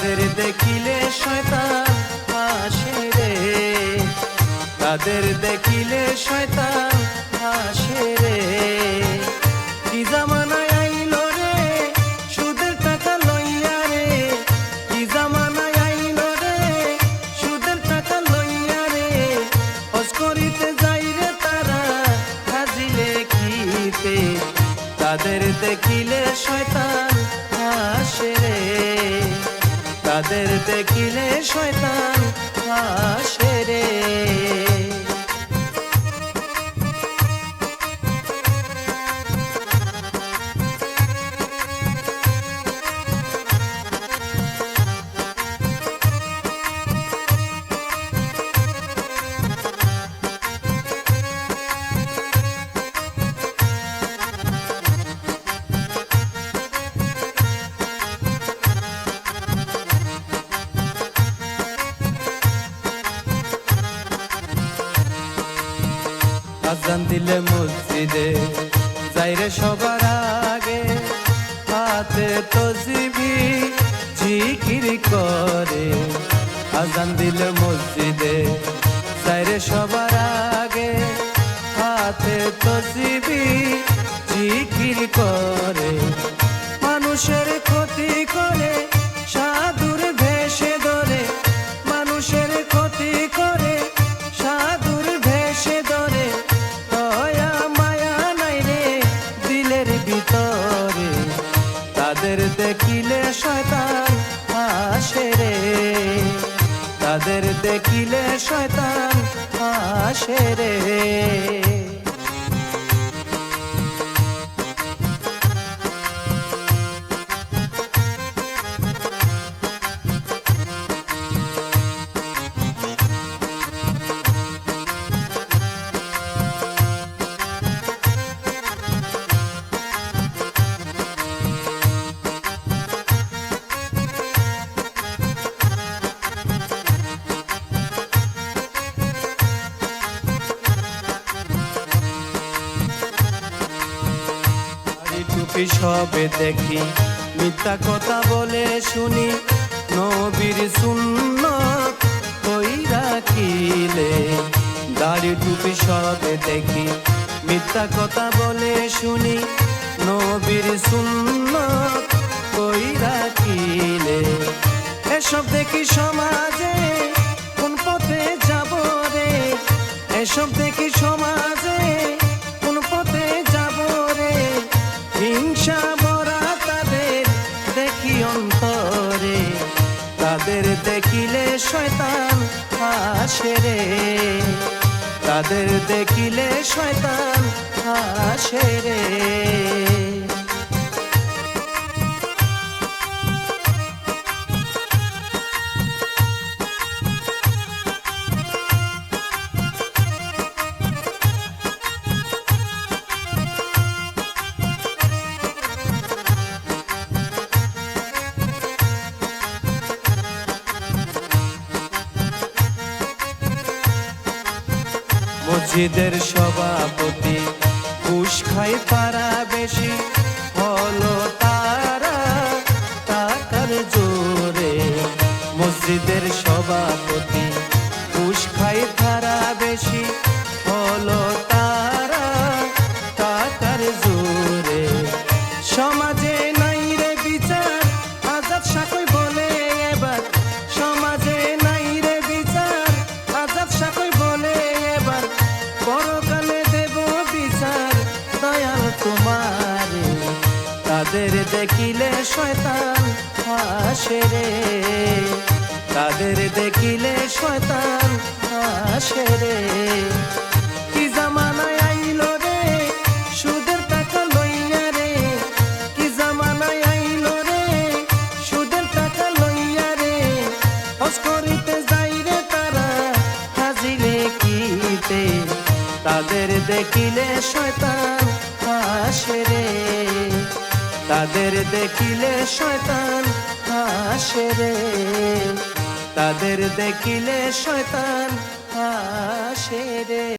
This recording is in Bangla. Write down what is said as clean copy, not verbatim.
তাদের দেখিলে শয়তান হাসে রে, তাদের দেখিলে শয়তান হাসে রে। কি জামানায় আইলো রে সুদের টাকা লইয়া রে, কি জামানায় আইলো রে সুদের টাকা লইয়া রে। হজ করিতে যাই রে তারা হাজিলে খিতে, তাদের দেখিলে শয়তান হাসে রে, তাদের দেখিলে শয়তান হাসে রে। আজান দিলে মসজিদে যাইরে সবার আগে, হাতে তসবিহ জিকির করে। আজান দিলে মসজিদে যাইরে সবার আগে, হাতে তসবিহ জিকির করে। মানুষের ক্ষতি করে সাধুর ভেষে ধরে, মানুষের ক্ষতি করে সাধুর ভেষে ধরে। দয়া মায়া নাই রে দিলের ভিতরে, তাদের দেখিলে শয়তান হাসে রে, তাদের দেখিলে শয়তান হাসে রে। টুপি সবে দেখি মিথ্যা কথা বলে শুনি, নবীর সুন্নত কইরা রাখিলে। দাড়ি টুপি সবে দেখি মিথ্যা কথা বলে শুনি, নবীর সুন্নত কইরা রাখিলে। এসব দেখি সমাজে কোন পথে যাব রে, এসব দেখি সমাজে কোন পথে যাব রে। হিংসা ভরা তাদের দেখি অন্তরে, তাদের দেখিলে শয়তান হাসে রে, তাদের দেখিলে শয়তান হাসে রে। মসজিদের সভাপতি ঘুষ খায় তারা বেশি, হলো তারা টাকার জোরে। মসজিদের সভাপতি ঘুষ খায় তারা বেশি, হলো তারা টাকার জোরে। সমাজে নাই রে বিচার আজাদ সাকই বলে এবার, সমাজে নাই রে বিচার আজাদ সাকই বলে এবার। পরকালে দেব বিচার দয়াল তোমার, তাদের দেখিলে শয়তান হাসে রে, তাদের দেখিলে শয়তান হাসে রে। কি জামানায় আইলো রে সুদের টাকা লইয়া রে, কি জামানায় আইলো রে সুদের টাকা লইয়া রে। হজ করিতে যাই রে তারা হাজিলে কিতে, তাদের দেখিলে শয়তান হাসে রে, তাদের দেখিলে শয়তান হাসে রে, তাদের দেখিলে শয়তান হাসে রে।